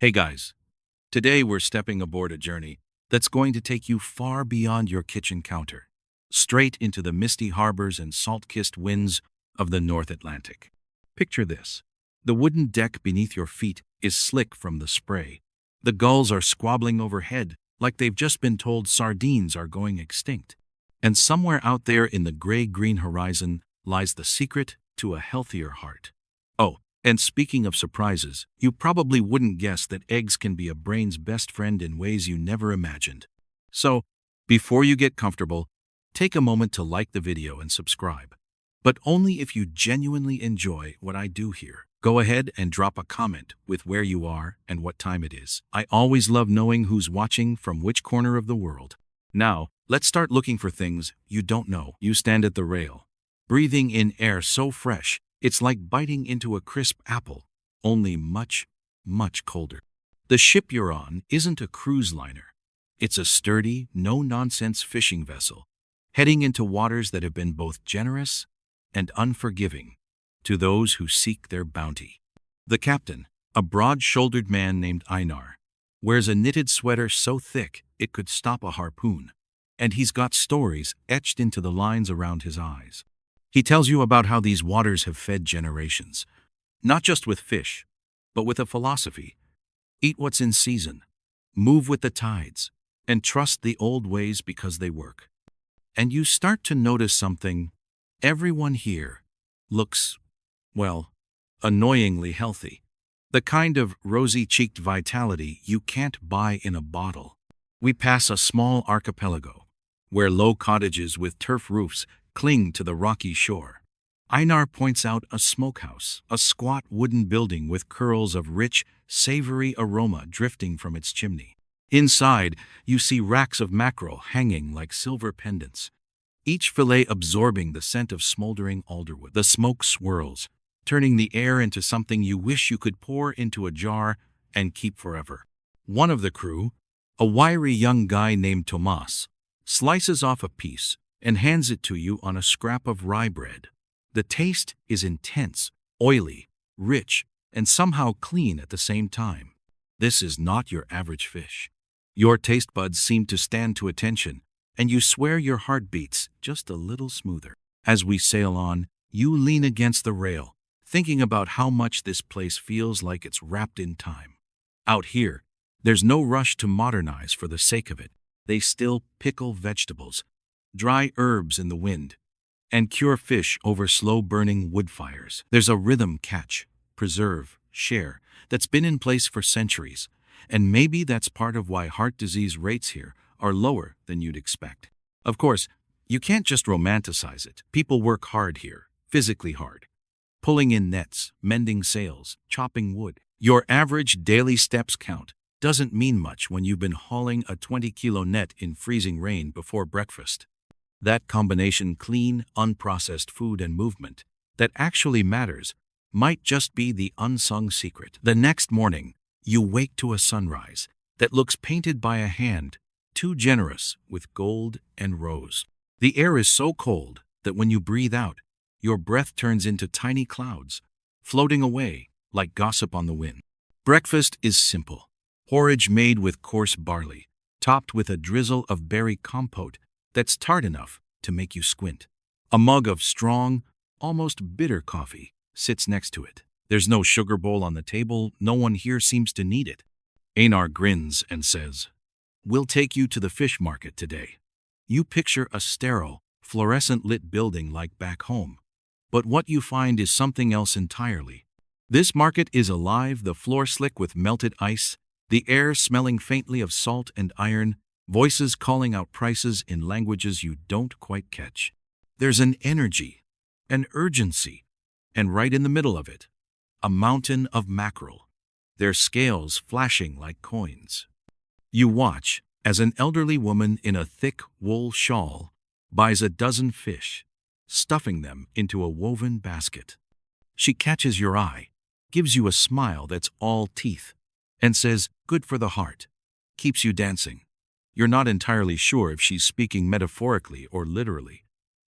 Hey guys, today we're stepping aboard a journey that's going to take you far beyond your kitchen counter, straight into the misty harbors and salt-kissed winds of the North Atlantic. Picture this. The wooden deck beneath your feet is slick from the spray. The gulls are squabbling overhead like they've just been told sardines are going extinct. And somewhere out there in the gray-green horizon lies the secret to a healthier heart. Oh, and speaking of surprises, you probably wouldn't guess that eggs can be a brain's best friend in ways you never imagined. So, before you get comfortable, take a moment to like the video and subscribe. But only if you genuinely enjoy what I do here. Go ahead and drop a comment with where you are and what time it is. I always love knowing who's watching from which corner of the world. Now, let's start looking for things you don't know. You stand at the rail, breathing in air so fresh, it's like biting into a crisp apple, only much, much colder. The ship you're on isn't a cruise liner. It's a sturdy, no-nonsense fishing vessel, heading into waters that have been both generous and unforgiving to those who seek their bounty. The captain, a broad-shouldered man named Einar, wears a knitted sweater so thick it could stop a harpoon, and he's got stories etched into the lines around his eyes. He tells you about how these waters have fed generations, not just with fish, but with a philosophy. Eat what's in season, move with the tides, and trust the old ways because they work. And you start to notice something. Everyone here looks, well, annoyingly healthy. The kind of rosy-cheeked vitality you can't buy in a bottle. We pass a small archipelago, where low cottages with turf roofs cling to the rocky shore. Einar points out a smokehouse, a squat wooden building with curls of rich, savory aroma drifting from its chimney. Inside, you see racks of mackerel hanging like silver pendants, each fillet absorbing the scent of smoldering alderwood. The smoke swirls, turning the air into something you wish you could pour into a jar and keep forever. One of the crew, a wiry young guy named Tomas, slices off a piece and hands it to you on a scrap of rye bread. The taste is intense, oily, rich, and somehow clean at the same time. This is not your average fish. Your taste buds seem to stand to attention, and you swear your heart beats just a little smoother. As we sail on, you lean against the rail, thinking about how much this place feels like it's wrapped in time. Out here, there's no rush to modernize for the sake of it. They still pickle vegetables, dry herbs in the wind, and cure fish over slow-burning wood fires. There's a rhythm: catch, preserve, share, that's been in place for centuries, and maybe that's part of why heart disease rates here are lower than you'd expect. Of course, you can't just romanticize it. People work hard here, physically hard, pulling in nets, mending sails, chopping wood. Your average daily steps count doesn't mean much when you've been hauling a 20-kilo net in freezing rain before breakfast. That combination, clean, unprocessed food and movement, that actually matters, might just be the unsung secret. The next morning, you wake to a sunrise that looks painted by a hand too generous with gold and rose. The air is so cold that when you breathe out, your breath turns into tiny clouds, floating away like gossip on the wind. Breakfast is simple. Porridge made with coarse barley, topped with a drizzle of berry compote that's tart enough to make you squint. A mug of strong, almost bitter coffee sits next to it. There's no sugar bowl on the table. No one here seems to need it. Einar grins and says, "We'll take you to the fish market today." You picture a sterile, fluorescent-lit building like back home. But what you find is something else entirely. This market is alive, the floor slick with melted ice, the air smelling faintly of salt and iron, voices calling out prices in languages you don't quite catch. There's an energy, an urgency, and right in the middle of it, a mountain of mackerel, their scales flashing like coins. You watch as an elderly woman in a thick wool shawl buys a dozen fish, stuffing them into a woven basket. She catches your eye, gives you a smile that's all teeth, and says, "Good for the heart," keeps you dancing. You're not entirely sure if she's speaking metaphorically or literally,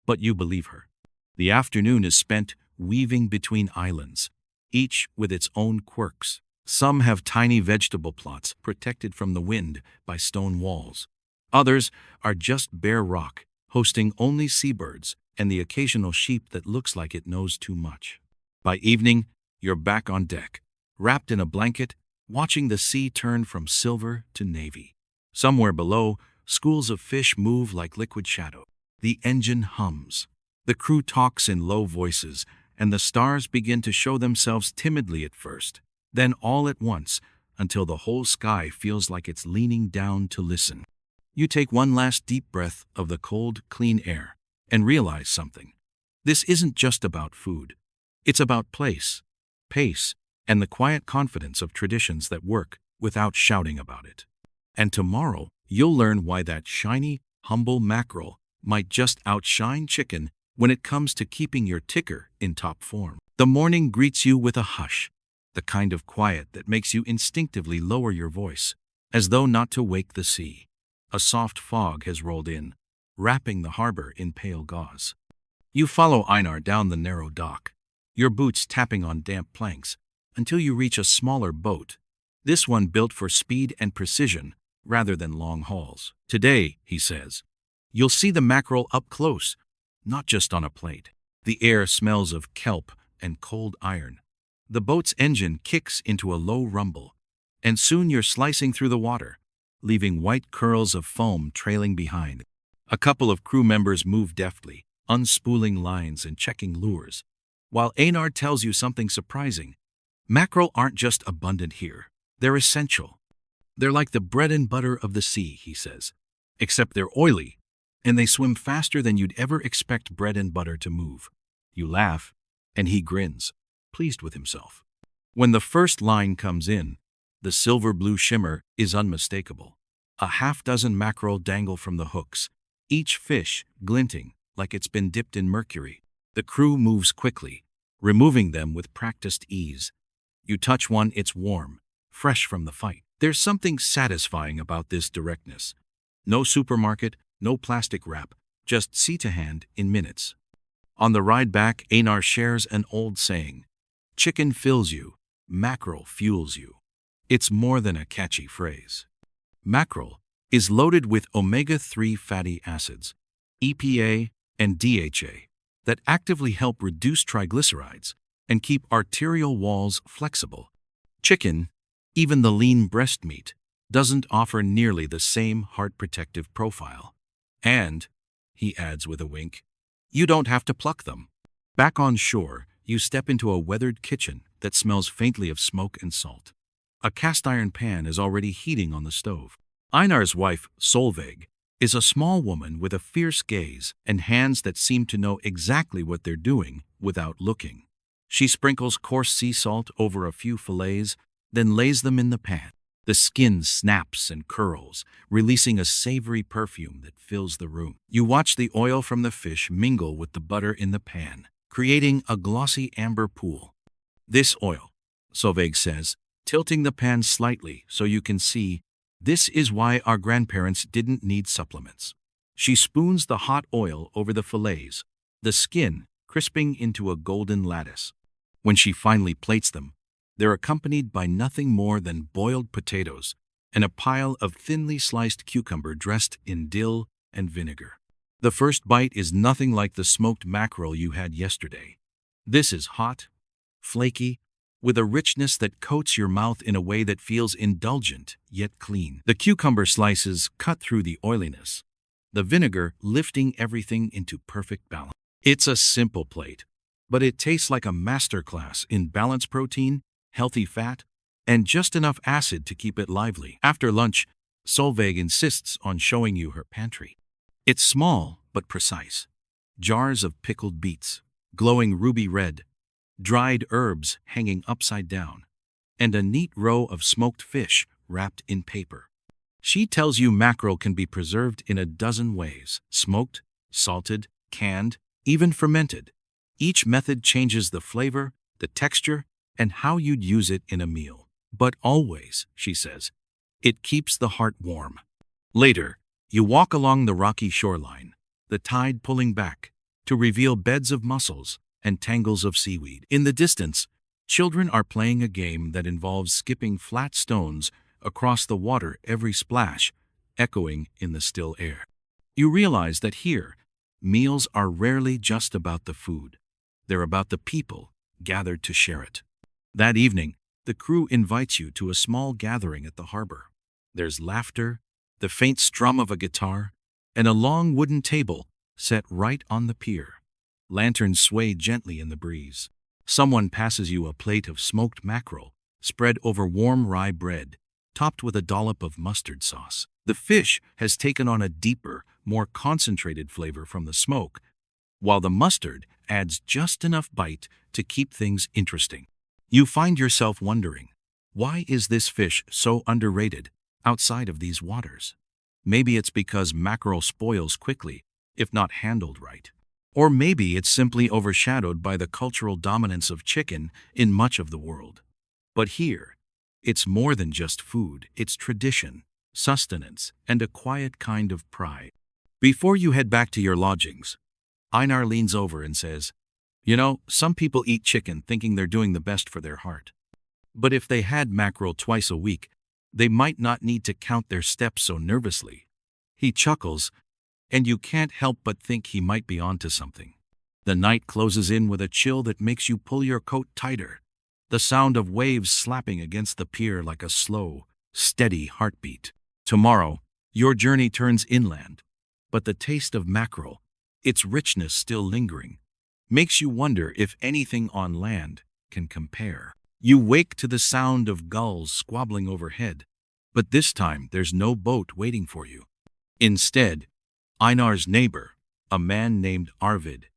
but you believe her. The afternoon is spent weaving between islands, each with its own quirks. Some have tiny vegetable plots protected from the wind by stone walls. Others are just bare rock, hosting only seabirds and the occasional sheep that looks like it knows too much. By evening, you're back on deck, wrapped in a blanket, watching the sea turn from silver to navy. Somewhere below, schools of fish move like liquid shadow. The engine hums. The crew talks in low voices, and the stars begin to show themselves timidly at first, then all at once, until the whole sky feels like it's leaning down to listen. You take one last deep breath of the cold, clean air and realize something. This isn't just about food. It's about place, pace, and the quiet confidence of traditions that work without shouting about it. And tomorrow, you'll learn why that shiny, humble mackerel might just outshine chicken when it comes to keeping your ticker in top form. The morning greets you with a hush, the kind of quiet that makes you instinctively lower your voice, as though not to wake the sea. A soft fog has rolled in, wrapping the harbor in pale gauze. You follow Einar down the narrow dock, your boots tapping on damp planks, until you reach a smaller boat, this one built for speed and precision rather than long hauls. Today, he says, you'll see the mackerel up close, not just on a plate. The air smells of kelp and cold iron. The boat's engine kicks into a low rumble, and soon you're slicing through the water, leaving white curls of foam trailing behind. A couple of crew members move deftly, unspooling lines and checking lures, while Einar tells you something surprising. Mackerel aren't just abundant here, they're essential. They're like the bread and butter of the sea, he says, except they're oily, and they swim faster than you'd ever expect bread and butter to move. You laugh, and he grins, pleased with himself. When the first line comes in, the silver-blue shimmer is unmistakable. A half-dozen mackerel dangle from the hooks, each fish glinting like it's been dipped in mercury. The crew moves quickly, removing them with practiced ease. You touch one, it's warm, fresh from the fight. There's something satisfying about this directness. No supermarket, no plastic wrap, just sea to hand in minutes. On the ride back, Einar shares an old saying, chicken fills you, mackerel fuels you. It's more than a catchy phrase. Mackerel is loaded with omega-3 fatty acids, EPA and DHA, that actively help reduce triglycerides and keep arterial walls flexible. Chicken, even the lean breast meat, doesn't offer nearly the same heart-protective profile. And, he adds with a wink, you don't have to pluck them. Back on shore, you step into a weathered kitchen that smells faintly of smoke and salt. A cast-iron pan is already heating on the stove. Einar's wife, Solveig, is a small woman with a fierce gaze and hands that seem to know exactly what they're doing without looking. She sprinkles coarse sea salt over a few fillets, then lays them in the pan. The skin snaps and curls, releasing a savory perfume that fills the room. You watch the oil from the fish mingle with the butter in the pan, creating a glossy amber pool. This oil, Solveig says, tilting the pan slightly so you can see, this is why our grandparents didn't need supplements. She spoons the hot oil over the fillets, the skin crisping into a golden lattice. When she finally plates them, they're accompanied by nothing more than boiled potatoes and a pile of thinly sliced cucumber dressed in dill and vinegar. The first bite is nothing like the smoked mackerel you had yesterday. This is hot, flaky, with a richness that coats your mouth in a way that feels indulgent yet clean. The cucumber slices cut through the oiliness, the vinegar lifting everything into perfect balance. It's a simple plate, but it tastes like a masterclass in balanced protein, healthy fat, and just enough acid to keep it lively. After lunch, Solveig insists on showing you her pantry. It's small but precise. Jars of pickled beets, glowing ruby red, dried herbs hanging upside down, and a neat row of smoked fish wrapped in paper. She tells you mackerel can be preserved in a dozen ways: smoked, salted, canned, even fermented. Each method changes the flavor, the texture, and how you'd use it in a meal. But always, she says, it keeps the heart warm. Later, you walk along the rocky shoreline, the tide pulling back, to reveal beds of mussels and tangles of seaweed. In the distance, Children are playing a game that involves skipping flat stones across the water, every splash echoing in the still air. You realize that here, meals are rarely just about the food. They're about the people gathered to share it. That evening, the crew invites you to a small gathering at the harbor. There's laughter, the faint strum of a guitar, and a long wooden table set right on the pier. Lanterns sway gently in the breeze. Someone passes you a plate of smoked mackerel, spread over warm rye bread, topped with a dollop of mustard sauce. The fish has taken on a deeper, more concentrated flavor from the smoke, while the mustard adds just enough bite to keep things interesting. You find yourself wondering, why is this fish so underrated outside of these waters? Maybe it's because mackerel spoils quickly, if not handled right. Or maybe it's simply overshadowed by the cultural dominance of chicken in much of the world. But here, it's more than just food, it's tradition, sustenance, and a quiet kind of pride. Before you head back to your lodgings, Einar leans over and says, "You know, some people eat chicken thinking they're doing the best for their heart. But if they had mackerel twice a week, they might not need to count their steps so nervously." He chuckles, and you can't help but think he might be onto something. The night closes in with a chill that makes you pull your coat tighter, the sound of waves slapping against the pier like a slow, steady heartbeat. Tomorrow, your journey turns inland, but the taste of mackerel, its richness still lingering, makes you wonder if anything on land can compare. You wake to the sound of gulls squabbling overhead, but this time there's no boat waiting for you. Instead, Einar's neighbor, a man named Arvid,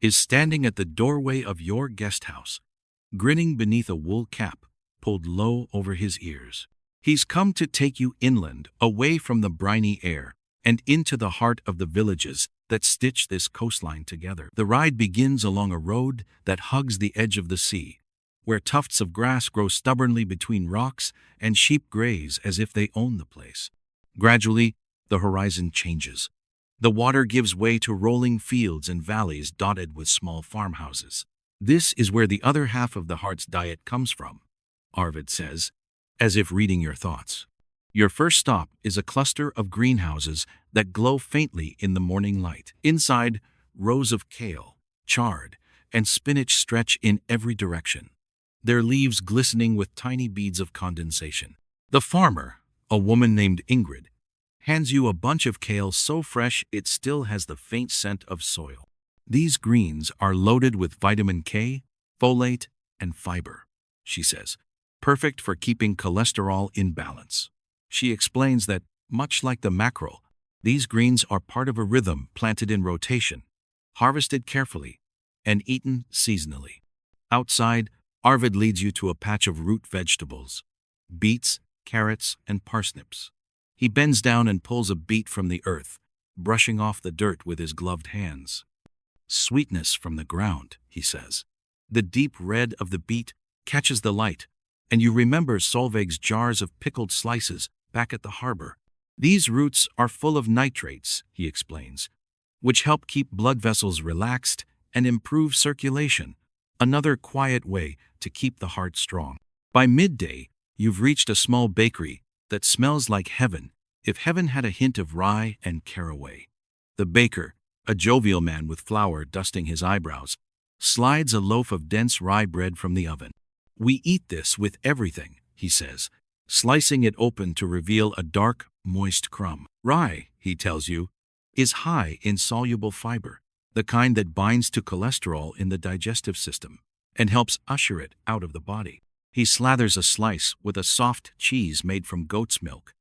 is standing at the doorway of your guest house, grinning beneath a wool cap pulled low over his ears. He's come to take you inland, away from the briny air, and into the heart of the villages that stitch this coastline together. The ride begins along a road that hugs the edge of the sea, where tufts of grass grow stubbornly between rocks and sheep graze as if they own the place. Gradually, the horizon changes. The water gives way to rolling fields and valleys dotted with small farmhouses. "This is where the other half of the heart's diet comes from," Arvid says, as if reading your thoughts. Your first stop is a cluster of greenhouses that glow faintly in the morning light. Inside, rows of kale, chard, and spinach stretch in every direction, their leaves glistening with tiny beads of condensation. The farmer, a woman named Ingrid, hands you a bunch of kale so fresh it still has the faint scent of soil. "These greens are loaded with vitamin K, folate, and fiber," she says, "perfect for keeping cholesterol in balance." She explains that, much like the mackerel, these greens are part of a rhythm planted in rotation, harvested carefully, and eaten seasonally. Outside, Arvid leads you to a patch of root vegetables, beets, carrots, and parsnips. He bends down and pulls a beet from the earth, brushing off the dirt with his gloved hands. "Sweetness from the ground," he says. The deep red of the beet catches the light, and you remember Solveig's jars of pickled slices back at the harbor. "These roots are full of nitrates," he explains, "which help keep blood vessels relaxed and improve circulation, another quiet way to keep the heart strong." By midday, you've reached a small bakery that smells like heaven, if heaven had a hint of rye and caraway. The baker, a jovial man with flour dusting his eyebrows, slides a loaf of dense rye bread from the oven. "We eat this with everything," he says, slicing it open to reveal a dark, moist crumb. "Rye," he tells you, "is high in soluble fiber, the kind that binds to cholesterol in the digestive system and helps usher it out of the body." He slathers a slice with a soft cheese made from goat's milk,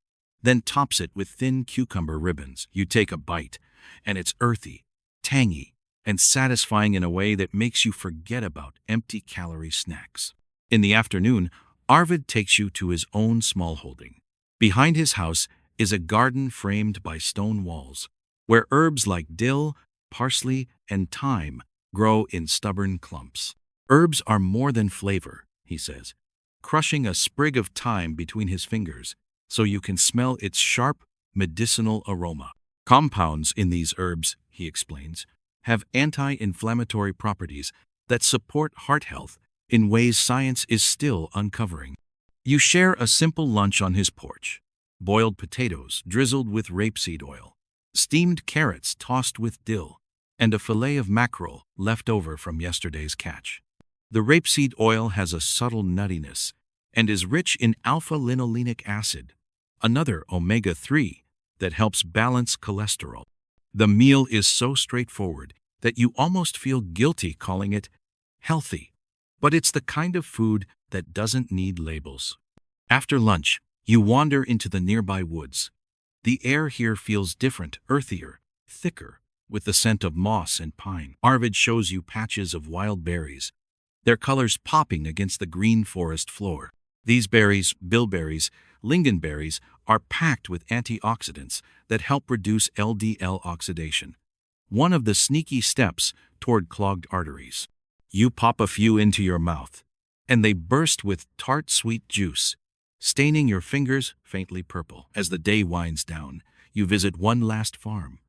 then tops it with thin cucumber ribbons. You take a bite, and it's earthy, tangy, and satisfying in a way that makes you forget about empty calorie snacks. In the afternoon, Arvid takes you to his own small holding. Behind his house is a garden framed by stone walls, where herbs like dill, parsley, and thyme grow in stubborn clumps. "Herbs are more than flavor," he says, crushing a sprig of thyme between his fingers so you can smell its sharp, medicinal aroma. "Compounds in these herbs," he explains, "have anti-inflammatory properties that support heart health in ways science is still uncovering. You share a simple lunch on his porch: boiled potatoes drizzled with rapeseed oil, steamed carrots tossed with dill, and a fillet of mackerel left over from yesterday's catch. The rapeseed oil has a subtle nuttiness and is rich in alpha-linolenic acid, another omega-3 that helps balance cholesterol. The meal is so straightforward that you almost feel guilty calling it healthy, but it's the kind of food that doesn't need labels. After lunch, you wander into the nearby woods. The air here feels different, earthier, thicker, with the scent of moss and pine. Arvid shows you patches of wild berries, their colors popping against the green forest floor. These berries, bilberries, lingonberries, are packed with antioxidants that help reduce LDL oxidation, one of the sneaky steps toward clogged arteries. You pop a few into your mouth, and they burst with tart sweet juice, staining your fingers faintly purple. As the day winds down, you visit one last farm.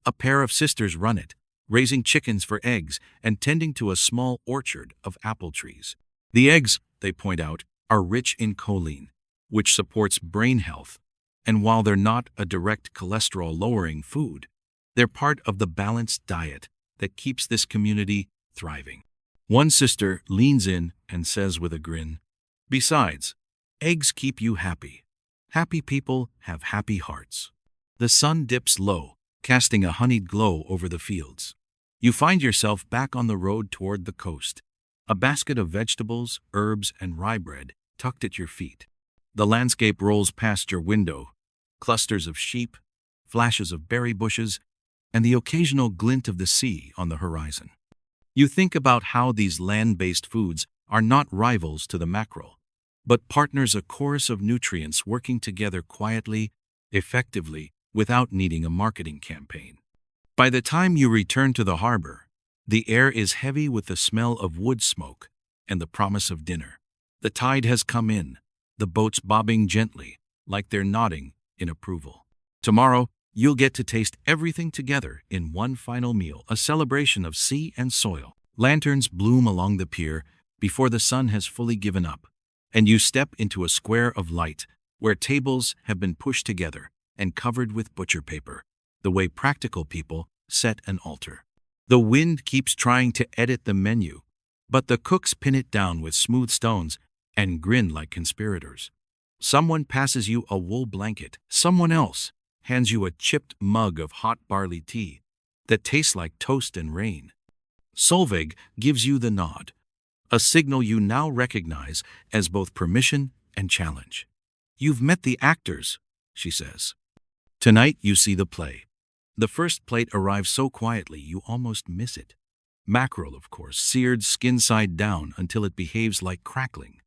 A pair of sisters run it, raising chickens for eggs and tending to a small orchard of apple trees. The eggs, they point out, are rich in choline, which supports brain health, and while they're not a direct cholesterol-lowering food, they're part of the balanced diet that keeps this community thriving. One sister leans in and says with a grin, "Besides, eggs keep you happy. Happy people have happy hearts." The sun dips low, casting a honeyed glow over the fields. You find yourself back on the road toward the coast, a basket of vegetables, herbs, and rye bread tucked at your feet. The landscape rolls past your window, clusters of sheep, flashes of berry bushes, and the occasional glint of the sea on the horizon. You think about how these land-based foods are not rivals to the mackerel, but partners, a chorus of nutrients working together quietly, effectively, without needing a marketing campaign. By the time you return to the harbor, the air is heavy with the smell of wood smoke and the promise of dinner. The tide has come in, the boats bobbing gently, like they're nodding in approval. Tomorrow, you'll get to taste everything together in one final meal, a celebration of sea and soil. Lanterns bloom along the pier before the sun has fully given up, and you step into a square of light where tables have been pushed together and covered with butcher paper, the way practical people set an altar. The wind keeps trying to edit the menu, but the cooks pin it down with smooth stones and grin like conspirators. Someone passes you a wool blanket. Someone else hands you a chipped mug of hot barley tea that tastes like toast and rain. Solveig gives you the nod, a signal you now recognize as both permission and challenge. "You've met the actors," she says. Tonight you see the play. The first plate arrives so quietly you almost miss it. Mackerel, of course, seared skin side down until it behaves like crackling,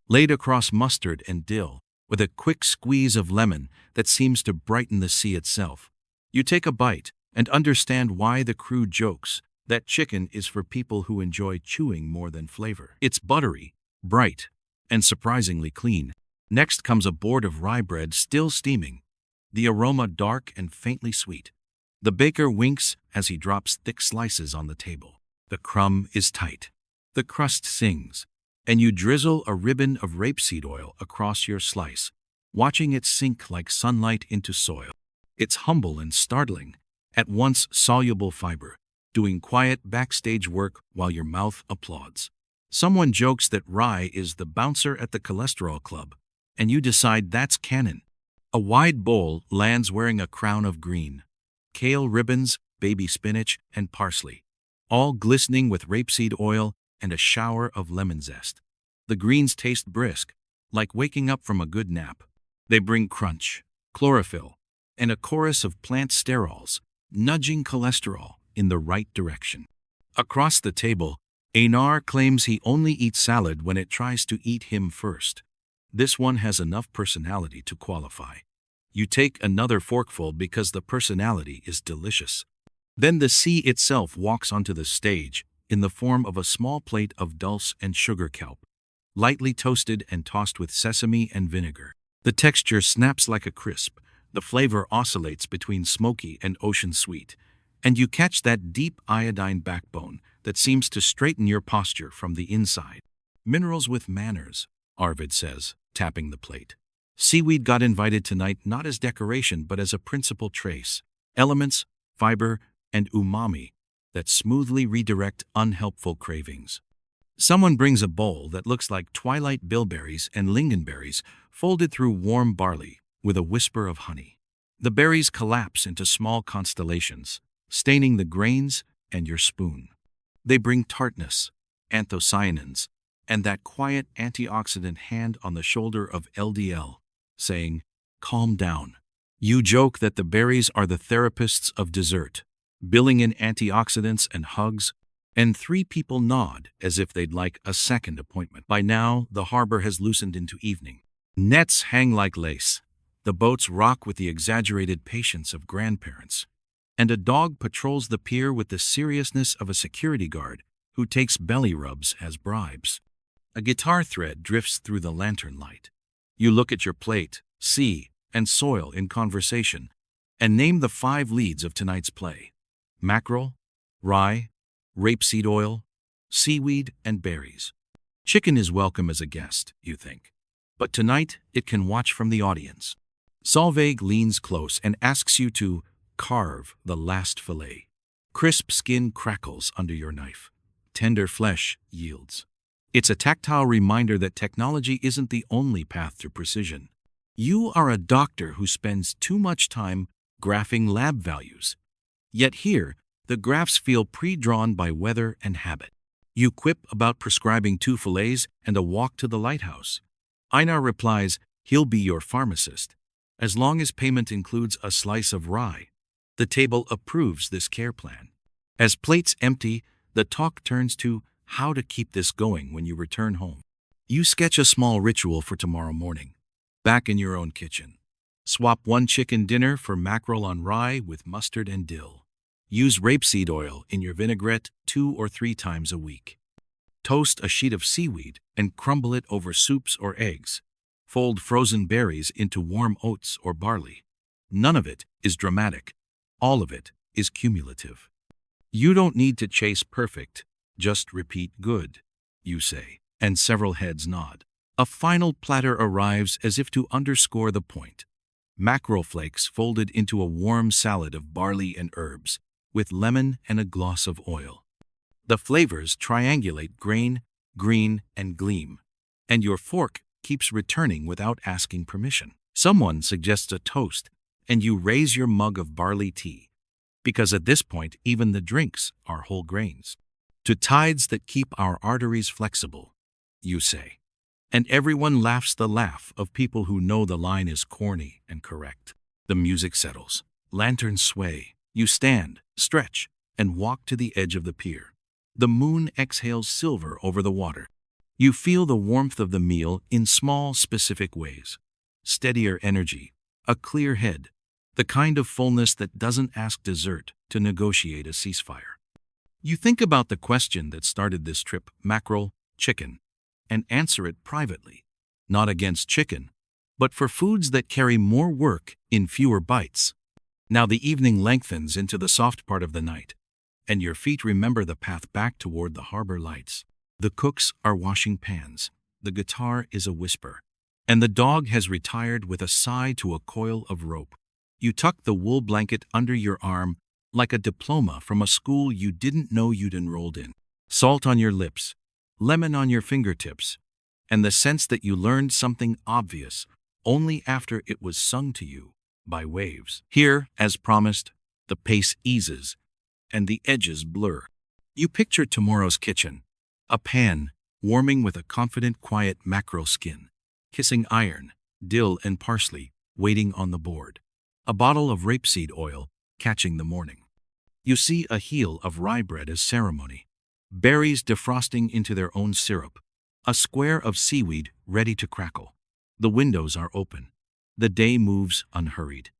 laid across mustard and dill, with a quick squeeze of lemon that seems to brighten the sea itself. You take a bite and understand why the crew jokes that chicken is for people who enjoy chewing more than flavor. It's buttery, bright, and surprisingly clean. Next comes a board of rye bread still steaming, the aroma dark and faintly sweet. The baker winks as he drops thick slices on the table. The crumb is tight. The crust sings, and you drizzle a ribbon of rapeseed oil across your slice, watching it sink like sunlight into soil. It's humble and startling, at once soluble fiber, doing quiet backstage work while your mouth applauds. Someone jokes that rye is the bouncer at the cholesterol club, and you decide that's canon. A wide bowl lands wearing a crown of green, kale ribbons, baby spinach, and parsley, all glistening with rapeseed oil and a shower of lemon zest. The greens taste brisk, like waking up from a good nap. They bring crunch, chlorophyll, and a chorus of plant sterols, nudging cholesterol in the right direction. Across the table, Einar claims he only eats salad when it tries to eat him first. This one has enough personality to qualify. You take another forkful because the personality is delicious. Then the sea itself walks onto the stage in the form of a small plate of dulse and sugar kelp, lightly toasted and tossed with sesame and vinegar. The texture snaps like a crisp, the flavor oscillates between smoky and ocean sweet, and you catch that deep iodine backbone that seems to straighten your posture from the inside. Minerals with manners, Arvid says, tapping the plate. Seaweed got invited tonight not as decoration but as a principal trace. Elements, fiber, and umami that smoothly redirect unhelpful cravings. Someone brings a bowl that looks like twilight bilberries and lingonberries folded through warm barley with a whisper of honey. The berries collapse into small constellations, staining the grains and your spoon. They bring tartness, anthocyanins, and that quiet antioxidant hand on the shoulder of LDL, saying, "Calm down." You joke that the berries are the therapists of dessert, billing in antioxidants and hugs, and 3 people nod as if they'd like a second appointment. By now, the harbor has loosened into evening. Nets hang like lace. The boats rock with the exaggerated patience of grandparents. And a dog patrols the pier with the seriousness of a security guard who takes belly rubs as bribes. A guitar thread drifts through the lantern light. You look at your plate, sea, and soil in conversation, and name the 5 leads of tonight's play: mackerel, rye, rapeseed oil, seaweed, and berries. Chicken is welcome as a guest, you think. But tonight, it can watch from the audience. Solveig leans close and asks you to carve the last fillet. Crisp skin crackles under your knife. Tender flesh yields. It's a tactile reminder that technology isn't the only path to precision. You are a doctor who spends too much time graphing lab values. Yet here, the graphs feel pre-drawn by weather and habit. You quip about prescribing 2 fillets and a walk to the lighthouse. Einar replies, he'll be your pharmacist, as long as payment includes a slice of rye. The table approves this care plan. As plates empty, the talk turns to how to keep this going when you return home. You sketch a small ritual for tomorrow morning, back in your own kitchen. Swap 1 chicken dinner for mackerel on rye with mustard and dill. Use rapeseed oil in your vinaigrette 2 or 3 times a week. Toast a sheet of seaweed and crumble it over soups or eggs. Fold frozen berries into warm oats or barley. None of it is dramatic. All of it is cumulative. You don't need to chase perfect, just repeat good, you say, and several heads nod. A final platter arrives as if to underscore the point. Mackerel flakes folded into a warm salad of barley and herbs, with lemon and a gloss of oil. The flavors triangulate grain, green, and gleam, and your fork keeps returning without asking permission. Someone suggests a toast, and you raise your mug of barley tea, because at this point even the drinks are whole grains. To tides that keep our arteries flexible, you say. And everyone laughs the laugh of people who know the line is corny and correct. The music settles. Lanterns sway. You stand, stretch, and walk to the edge of the pier. The moon exhales silver over the water. You feel the warmth of the meal in small, specific ways. Steadier energy, a clear head, the kind of fullness that doesn't ask dessert to negotiate a ceasefire. You think about the question that started this trip, mackerel, chicken, and answer it privately, not against chicken, but for foods that carry more work in fewer bites. Now the evening lengthens into the soft part of the night, and your feet remember the path back toward the harbor lights. The cooks are washing pans, the guitar is a whisper, and the dog has retired with a sigh to a coil of rope. You tuck the wool blanket under your arm like a diploma from a school you didn't know you'd enrolled in. Salt on your lips, lemon on your fingertips, and the sense that you learned something obvious only after it was sung to you by waves. Here, as promised, the pace eases and the edges blur. You picture tomorrow's kitchen, a pan warming with a confident, quiet mackerel skin, kissing iron, dill and parsley waiting on the board, a bottle of rapeseed oil catching the morning. You see a heel of rye bread as ceremony, berries defrosting into their own syrup, a square of seaweed ready to crackle. The windows are open. The day moves unhurried.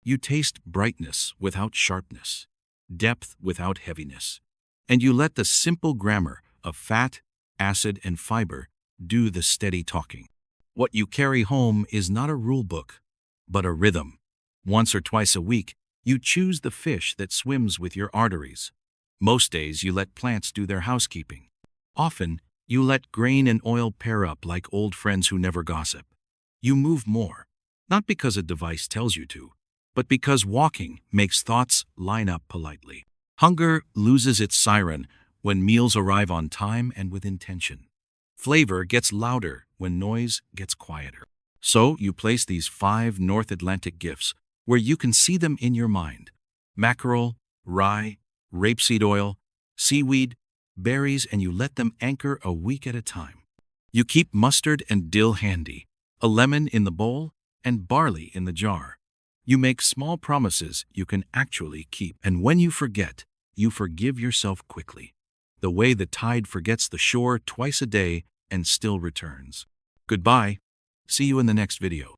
You taste brightness without sharpness, depth without heaviness, and you let the simple grammar of fat, acid, and fiber do the steady talking. What you carry home is not a rule book, but a rhythm. Once or twice a week, you choose the fish that swims with your arteries. Most days you let plants do their housekeeping. Often, You let grain and oil pair up like old friends who never gossip. You move more, not because a device tells you to, but because walking makes thoughts line up politely. Hunger loses its siren when meals arrive on time and with intention. Flavor gets louder when noise gets quieter. So you place these 5 North Atlantic gifts where you can see them in your mind: mackerel, rye, rapeseed oil, seaweed, berries, and you let them anchor a week at a time. You keep mustard and dill handy, a lemon in the bowl, and barley in the jar. You make small promises you can actually keep, and when you forget, you forgive yourself quickly. The way the tide forgets the shore twice a day and still returns. Goodbye. See you in the next video.